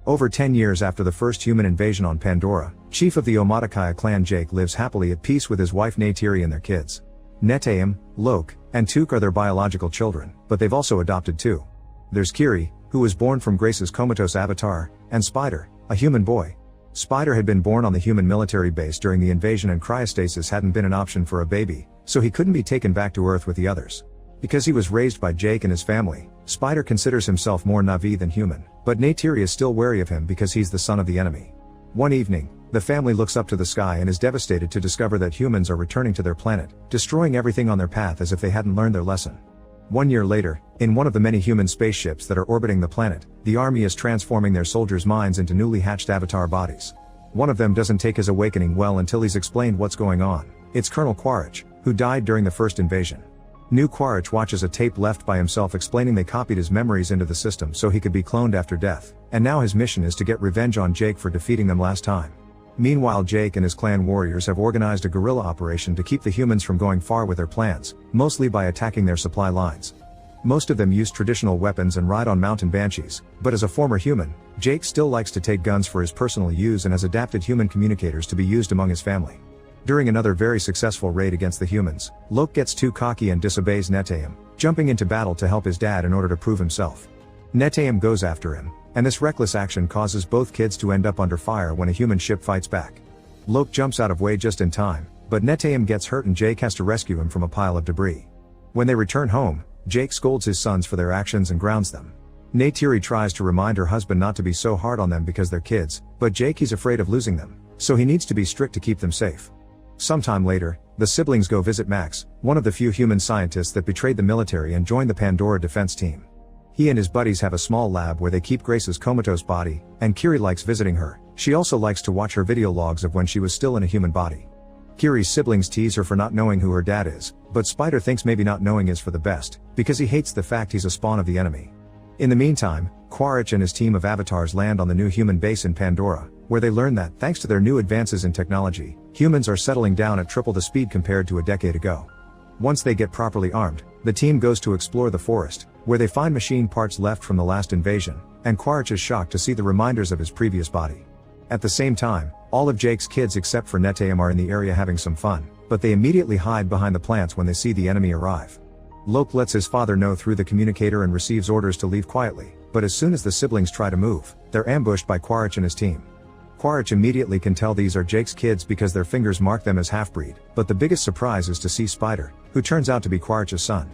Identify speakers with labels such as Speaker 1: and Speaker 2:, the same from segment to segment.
Speaker 1: Over 10 years after the first human invasion on Pandora, chief of the Omatikaya clan Jake lives happily at peace with his wife Neytiri and their kids. Neteyam, Lo'ak, and Lo'ak are their biological children, but they've also adopted two. There's Kiri, who was born from Grace's comatose avatar, and Spider, a human boy. Spider had been born on the human military base during the invasion and cryostasis hadn't been an option for a baby, so he couldn't be taken back to Earth with the others. Because he was raised by Jake and his family, Spider considers himself more Na'vi than human, but Neytiri is still wary of him because he's the son of the enemy. One evening, the family looks up to the sky and is devastated to discover that humans are returning to their planet, destroying everything on their path as if they hadn't learned their lesson. 1 year later, in one of the many human spaceships that are orbiting the planet, the army is transforming their soldiers' minds into newly hatched avatar bodies. One of them doesn't take his awakening well until he's explained what's going on. It's Colonel Quaritch, who died during the first invasion. New Quaritch watches a tape left by himself explaining they copied his memories into the system so he could be cloned after death, and now his mission is to get revenge on Jake for defeating them last time. Meanwhile, Jake and his clan warriors have organized a guerrilla operation to keep the humans from going far with their plans, mostly by attacking their supply lines. Most of them use traditional weapons and ride on mountain banshees, but as a former human, Jake still likes to take guns for his personal use and has adapted human communicators to be used among his family. During another very successful raid against the humans, Lo'ak gets too cocky and disobeys Neteyam, jumping into battle to help his dad in order to prove himself. Neteyam goes after him, and this reckless action causes both kids to end up under fire when a human ship fights back. Lo'ak jumps out of way just in time, but Neteyam gets hurt and Jake has to rescue him from a pile of debris. When they return home, Jake scolds his sons for their actions and grounds them. Neytiri tries to remind her husband not to be so hard on them because they're kids, but Jake is afraid of losing them, so he needs to be strict to keep them safe. Sometime later, the siblings go visit Max, one of the few human scientists that betrayed the military and joined the Pandora defense team. He and his buddies have a small lab where they keep Grace's comatose body, and Kiri likes visiting her. She also likes to watch her video logs of when she was still in a human body. Kiri's siblings tease her for not knowing who her dad is, but Spider thinks maybe not knowing is for the best, because he hates the fact he's a spawn of the enemy. In the meantime, Quaritch and his team of avatars land on the new human base in Pandora, where they learn that, thanks to their new advances in technology, humans are settling down at triple the speed compared to a decade ago. Once they get properly armed, the team goes to explore the forest, where they find machine parts left from the last invasion, and Quaritch is shocked to see the reminders of his previous body. At the same time, all of Jake's kids except for Neteyam are in the area having some fun, but they immediately hide behind the plants when they see the enemy arrive. Lo'ak lets his father know through the communicator and receives orders to leave quietly, but as soon as the siblings try to move, they're ambushed by Quaritch and his team. Quaritch immediately can tell these are Jake's kids because their fingers mark them as half-breed, but the biggest surprise is to see Spider, who turns out to be Quaritch's son.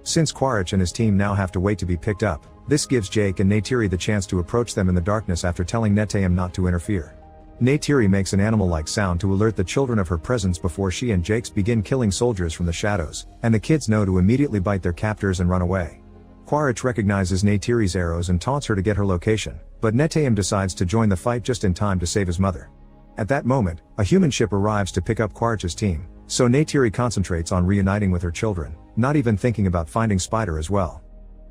Speaker 1: Since Quaritch and his team now have to wait to be picked up, this gives Jake and Neytiri the chance to approach them in the darkness after telling Neteyam not to interfere. Neytiri makes an animal-like sound to alert the children of her presence before she and Jake begin killing soldiers from the shadows, and the kids know to immediately bite their captors and run away. Quaritch recognizes Neytiri's arrows and taunts her to get her location, but Neteyam decides to join the fight just in time to save his mother. At that moment, a human ship arrives to pick up Quaritch's team, so Neytiri concentrates on reuniting with her children, not even thinking about finding Spider as well.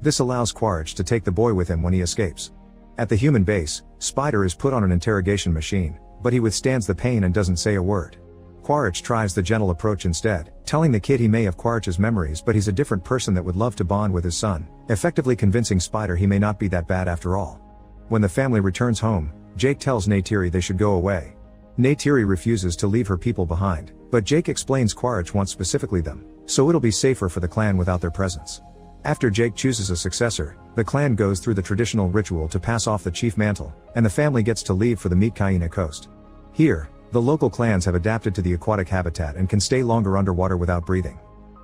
Speaker 1: This allows Quaritch to take the boy with him when he escapes. At the human base, Spider is put on an interrogation machine, but he withstands the pain and doesn't say a word. Quaritch tries the gentle approach instead, telling the kid he may have Quaritch's memories but he's a different person that would love to bond with his son, effectively convincing Spider he may not be that bad after all. When the family returns home, Jake tells Neytiri they should go away. Neytiri refuses to leave her people behind, but Jake explains Quaritch wants specifically them, so it'll be safer for the clan without their presence. After Jake chooses a successor, the clan goes through the traditional ritual to pass off the chief mantle, and the family gets to leave for the Omatikaya coast. Here, the local clans have adapted to the aquatic habitat and can stay longer underwater without breathing.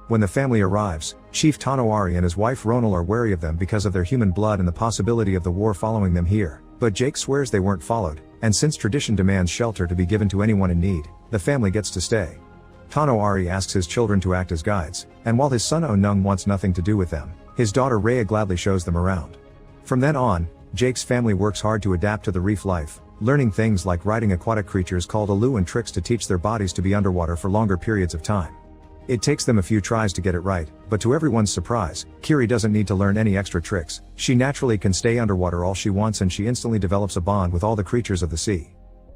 Speaker 1: When the family arrives, Chief Tonowari and his wife Ronal are wary of them because of their human blood and the possibility of the war following them here, but Jake swears they weren't followed, and since tradition demands shelter to be given to anyone in need, the family gets to stay. Tonowari asks his children to act as guides, and while his son Onung wants nothing to do with them, his daughter Rhea gladly shows them around. From then on, Jake's family works hard to adapt to the reef life, learning things like riding aquatic creatures called alu and tricks to teach their bodies to be underwater for longer periods of time. It takes them a few tries to get it right, but to everyone's surprise, Kiri doesn't need to learn any extra tricks. She naturally can stay underwater all she wants and she instantly develops a bond with all the creatures of the sea.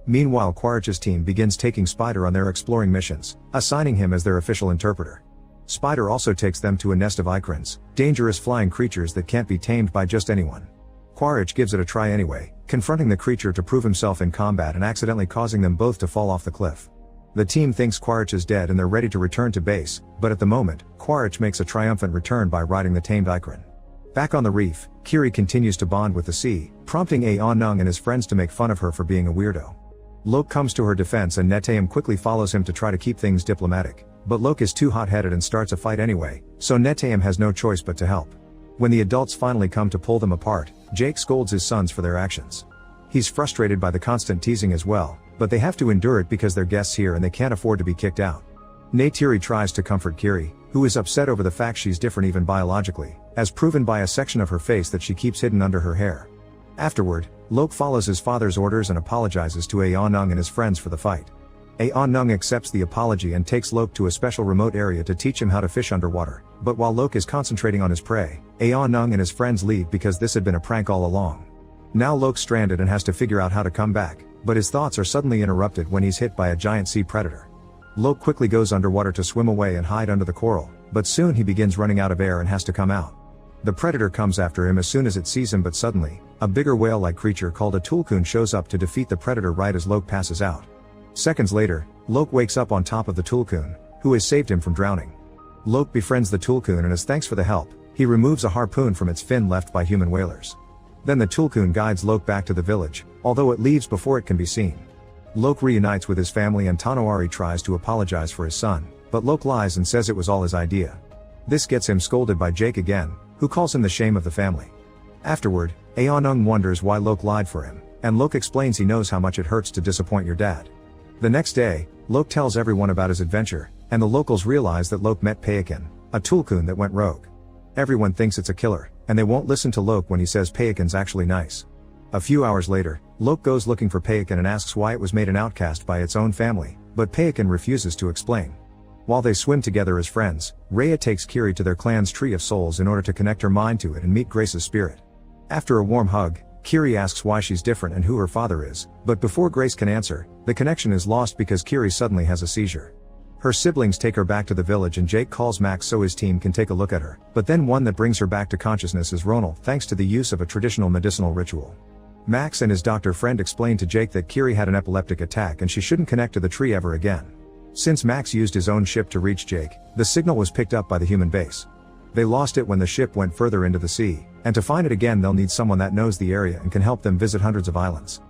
Speaker 1: Meanwhile, Quaritch's team begins taking Spider on their exploring missions, assigning him as their official interpreter. Spider also takes them to a nest of ikrans, dangerous flying creatures that can't be tamed by just anyone. Quaritch gives it a try anyway, confronting the creature to prove himself in combat and accidentally causing them both to fall off the cliff. The team thinks Quaritch is dead and they're ready to return to base, but at the moment, Quaritch makes a triumphant return by riding the tamed Ikran. Back on the reef, Kiri continues to bond with the sea, prompting Aonung and his friends to make fun of her for being a weirdo. Lo'ak comes to her defense and Neteyam quickly follows him to try to keep things diplomatic, but Lo'ak is too hot-headed and starts a fight anyway, so Neteyam has no choice but to help. When the adults finally come to pull them apart, Jake scolds his sons for their actions. He's frustrated by the constant teasing as well, but they have to endure it because they're guests here and they can't afford to be kicked out. Neytiri tries to comfort Kiri, who is upset over the fact she's different even biologically, as proven by a section of her face that she keeps hidden under her hair. Afterward, Lo'ak follows his father's orders and apologizes to Aonung and his friends for the fight. Aonung accepts the apology and takes Lo'ak to a special remote area to teach him how to fish underwater, but while Lo'ak is concentrating on his prey, Aonung and his friends leave because this had been a prank all along. Now Lo'ak's stranded and has to figure out how to come back, but his thoughts are suddenly interrupted when he's hit by a giant sea predator. Lo'ak quickly goes underwater to swim away and hide under the coral, but soon he begins running out of air and has to come out. The predator comes after him as soon as it sees him, but suddenly, a bigger whale-like creature called a tulkun shows up to defeat the predator right as Lo'ak passes out. Seconds later, Lo'ak wakes up on top of the tulkun, who has saved him from drowning. Lo'ak befriends the tulkun and as thanks for the help, he removes a harpoon from its fin left by human whalers. Then the tulkun guides Lo'ak back to the village, although it leaves before it can be seen. Lo'ak reunites with his family and Tanawari tries to apologize for his son, but Lo'ak lies and says it was all his idea. This gets him scolded by Jake again, who calls him the shame of the family. Afterward, Aonung wonders why Lo'ak lied for him, and Lo'ak explains he knows how much it hurts to disappoint your dad. The next day, Lo'ak tells everyone about his adventure, and the locals realize that Lo'ak met Payakan, a tulkun that went rogue. Everyone thinks it's a killer, and they won't listen to Lo'ak when he says Payakan's actually nice. A few hours later, Lo'ak goes looking for Payakan and asks why it was made an outcast by its own family, but Payakan refuses to explain. While they swim together as friends, Rhea takes Kiri to their clan's Tree of Souls in order to connect her mind to it and meet Grace's spirit. After a warm hug, Kiri asks why she's different and who her father is, but before Grace can answer, the connection is lost because Kiri suddenly has a seizure. Her siblings take her back to the village and Jake calls Max so his team can take a look at her, but then one that brings her back to consciousness is Ronald thanks to the use of a traditional medicinal ritual. Max and his doctor friend explain to Jake that Kiri had an epileptic attack and she shouldn't connect to the tree ever again. Since Max used his own ship to reach Jake, the signal was picked up by the human base. They lost it when the ship went further into the sea, and to find it again they'll need someone that knows the area and can help them visit hundreds of islands.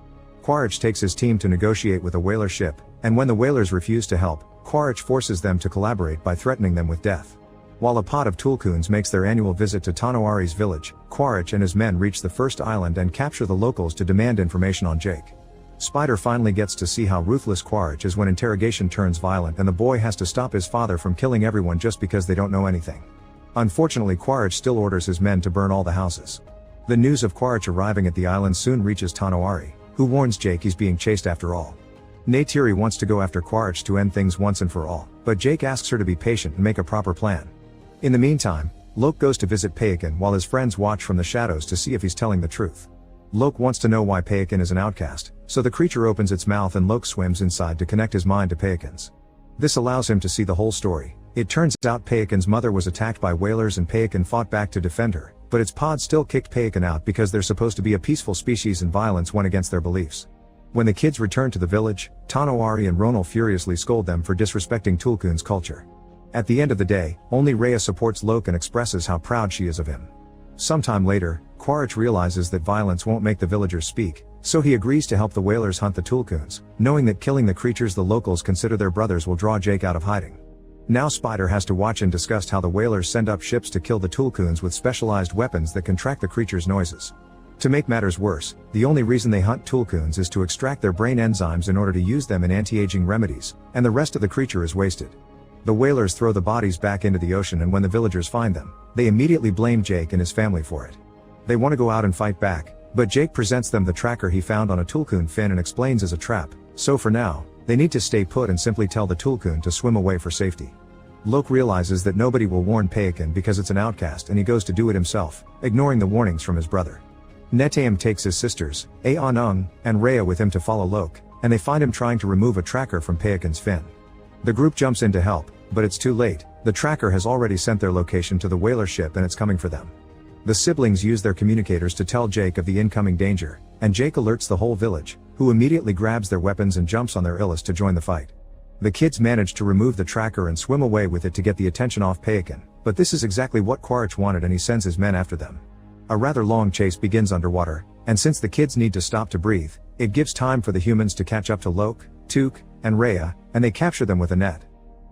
Speaker 1: Quaritch takes his team to negotiate with a whaler ship, and when the whalers refuse to help, Quaritch forces them to collaborate by threatening them with death. While a pod of tulkuns makes their annual visit to Tanawari's village, Quaritch and his men reach the first island and capture the locals to demand information on Jake. Spider finally gets to see how ruthless Quaritch is when interrogation turns violent and the boy has to stop his father from killing everyone just because they don't know anything. Unfortunately, Quaritch still orders his men to burn all the houses. The news of Quaritch arriving at the island soon reaches Tanawari, who warns Jake he's being chased after all. Neytiri wants to go after Quaritch to end things once and for all, but Jake asks her to be patient and make a proper plan. In the meantime, Lo'ak goes to visit Payakan while his friends watch from the shadows to see if he's telling the truth. Lo'ak wants to know why Payakan is an outcast, so the creature opens its mouth and Lo'ak swims inside to connect his mind to Payakan's. This allows him to see the whole story. It turns out Payakan's mother was attacked by whalers and Payakan fought back to defend her, but its pod still kicked Payakan out because they're supposed to be a peaceful species and violence went against their beliefs. When the kids return to the village, Tanawari and Ronald furiously scold them for disrespecting Tulkun's culture. At the end of the day, only Rhea supports Lo'ak and expresses how proud she is of him. Sometime later, Quaritch realizes that violence won't make the villagers speak, so he agrees to help the whalers hunt the tulkuns, knowing that killing the creatures the locals consider their brothers will draw Jake out of hiding. Now Spider has to watch and discuss how the whalers send up ships to kill the tulkuns with specialized weapons that can track the creatures' noises. To make matters worse, the only reason they hunt tulkuns is to extract their brain enzymes in order to use them in anti-aging remedies, and the rest of the creature is wasted. The whalers throw the bodies back into the ocean and when the villagers find them, they immediately blame Jake and his family for it. They want to go out and fight back, but Jake presents them the tracker he found on a tulkun fin and explains as a trap, so for now, they need to stay put and simply tell the tulkun to swim away for safety. Lo'ak realizes that nobody will warn Payakan because it's an outcast and he goes to do it himself, ignoring the warnings from his brother. Neteyam takes his sisters, Aonung, and Rhea with him to follow Lo'ak, and they find him trying to remove a tracker from Payakan's fin. The group jumps in to help, but it's too late, the tracker has already sent their location to the whaler ship and it's coming for them. The siblings use their communicators to tell Jake of the incoming danger, and Jake alerts the whole village, who immediately grabs their weapons and jumps on their illest to join the fight. The kids manage to remove the tracker and swim away with it to get the attention off Payakan, but this is exactly what Quaritch wanted and he sends his men after them. A rather long chase begins underwater, and since the kids need to stop to breathe, it gives time for the humans to catch up to Lo'ak, Took, and Rhea, and they capture them with a net.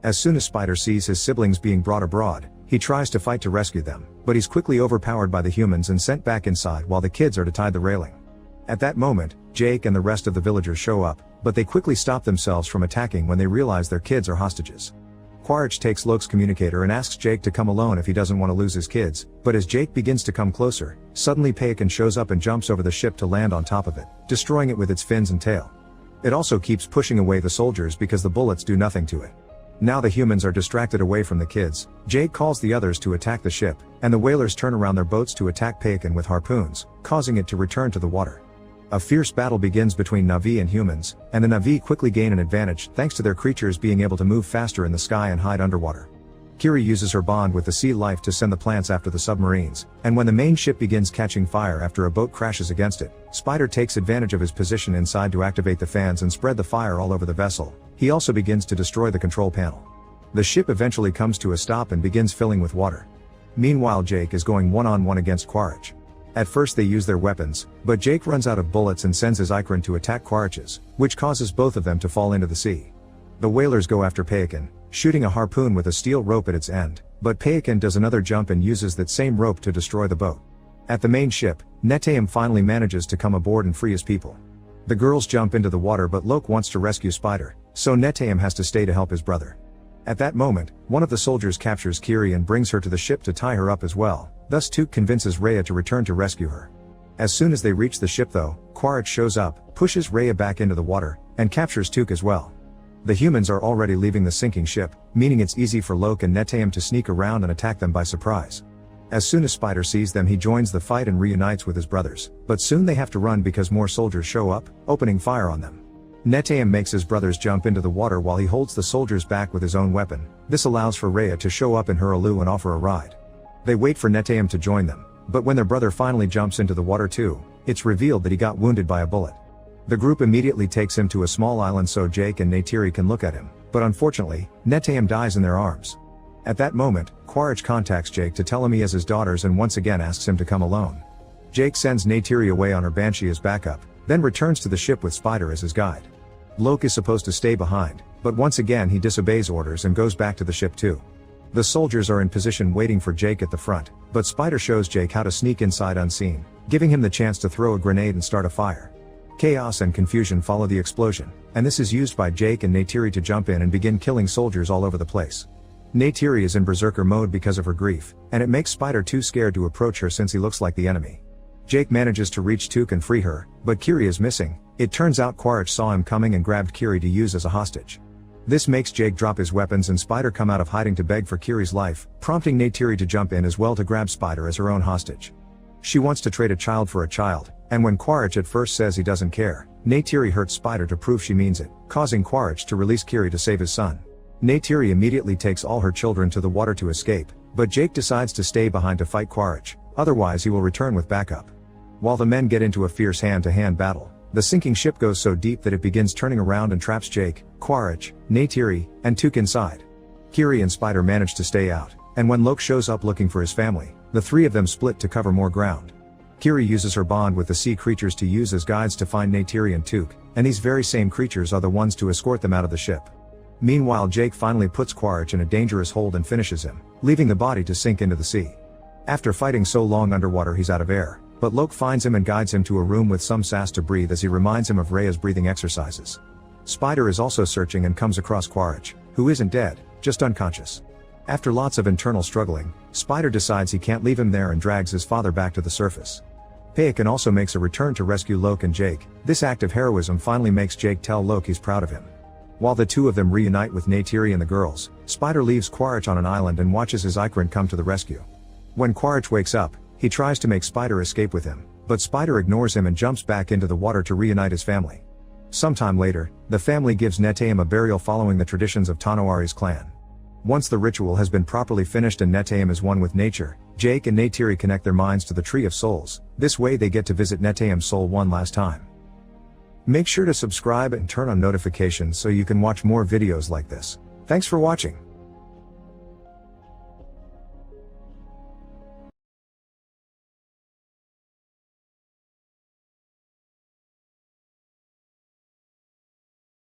Speaker 1: As soon as Spider sees his siblings being brought abroad, he tries to fight to rescue them, but he's quickly overpowered by the humans and sent back inside while the kids are to tie the railing. At that moment, Jake and the rest of the villagers show up, but they quickly stop themselves from attacking when they realize their kids are hostages. Quaritch takes Lo'ak's communicator and asks Jake to come alone if he doesn't want to lose his kids, but as Jake begins to come closer, suddenly Payakan shows up and jumps over the ship to land on top of it, destroying it with its fins and tail. It also keeps pushing away the soldiers because the bullets do nothing to it. Now the humans are distracted away from the kids, Jake calls the others to attack the ship, and the whalers turn around their boats to attack Payakan with harpoons, causing it to return to the water. A fierce battle begins between Na'vi and humans, and the Na'vi quickly gain an advantage thanks to their creatures being able to move faster in the sky and hide underwater. Kiri uses her bond with the sea life to send the plants after the submarines, and when the main ship begins catching fire after a boat crashes against it, Spider takes advantage of his position inside to activate the fans and spread the fire all over the vessel. He also begins to destroy the control panel. The ship eventually comes to a stop and begins filling with water. Meanwhile, Jake is going one-on-one against Quaritch. At first they use their weapons, but Jake runs out of bullets and sends his Ikran to attack Quaritch's, which causes both of them to fall into the sea. The whalers go after Payakan, shooting a harpoon with a steel rope at its end, but Payakan does another jump and uses that same rope to destroy the boat. At the main ship, Neteyam finally manages to come aboard and free his people. The girls jump into the water but Lo'ak wants to rescue Spider, so Neteyam has to stay to help his brother. At that moment, one of the soldiers captures Kiri and brings her to the ship to tie her up as well, thus Took convinces Rhea to return to rescue her. As soon as they reach the ship though, Quaritch shows up, pushes Rhea back into the water, and captures Took as well. The humans are already leaving the sinking ship, meaning it's easy for Lo'ak and Neteyam to sneak around and attack them by surprise. As soon as Spider sees them he joins the fight and reunites with his brothers, but soon they have to run because more soldiers show up, opening fire on them. Neteyam makes his brothers jump into the water while he holds the soldiers back with his own weapon. This allows for Rhea to show up in her Alu and offer a ride. They wait for Neteyam to join them, but when their brother finally jumps into the water too, it's revealed that he got wounded by a bullet. The group immediately takes him to a small island so Jake and Neytiri can look at him, but unfortunately, Neteyam dies in their arms. At that moment, Quaritch contacts Jake to tell him he has his daughters and once again asks him to come alone. Jake sends Neytiri away on her Banshee as backup, then returns to the ship with Spider as his guide. Lo'ak is supposed to stay behind, but once again he disobeys orders and goes back to the ship too. The soldiers are in position waiting for Jake at the front, but Spider shows Jake how to sneak inside unseen, giving him the chance to throw a grenade and start a fire. Chaos and confusion follow the explosion, and this is used by Jake and Neytiri to jump in and begin killing soldiers all over the place. Neytiri is in berserker mode because of her grief, and it makes Spider too scared to approach her since he looks like the enemy. Jake manages to reach Took and free her, but Kiri is missing. It turns out Quaritch saw him coming and grabbed Kiri to use as a hostage. This makes Jake drop his weapons and Spider come out of hiding to beg for Kiri's life, prompting Neytiri to jump in as well to grab Spider as her own hostage. She wants to trade a child for a child, and when Quaritch at first says he doesn't care, Neytiri hurts Spider to prove she means it, causing Quaritch to release Kiri to save his son. Neytiri immediately takes all her children to the water to escape, but Jake decides to stay behind to fight Quaritch, otherwise he will return with backup. While the men get into a fierce hand-to-hand battle, the sinking ship goes so deep that it begins turning around and traps Jake, Quaritch, Neytiri, and Took inside. Kiri and Spider manage to stay out, and when Lo'ak shows up looking for his family, the three of them split to cover more ground. Kiri uses her bond with the sea creatures to use as guides to find Neytiri and Took, and these very same creatures are the ones to escort them out of the ship. Meanwhile, Jake finally puts Quaritch in a dangerous hold and finishes him, leaving the body to sink into the sea. After fighting so long underwater he's out of air, but Lo'ak finds him and guides him to a room with some sass to breathe as he reminds him of Rhea's breathing exercises. Spider is also searching and comes across Quaritch, who isn't dead, just unconscious. After lots of internal struggling, Spider decides he can't leave him there and drags his father back to the surface. Payakan also makes a return to rescue Lo'ak and Jake. This act of heroism finally makes Jake tell Lo'ak he's proud of him. While the two of them reunite with Neytiri and the girls, Spider leaves Quaritch on an island and watches his Ikran come to the rescue. When Quaritch wakes up, he tries to make Spider escape with him, but Spider ignores him and jumps back into the water to reunite his family. Sometime later, the family gives Neteyam a burial following the traditions of Tanoari's clan. Once the ritual has been properly finished and Neteyam is one with nature, Jake and Neytiri connect their minds to the Tree of Souls. This way they get to visit Neteyam's soul one last time. Make sure to subscribe and turn on notifications so you can watch more videos like this. Thanks for watching.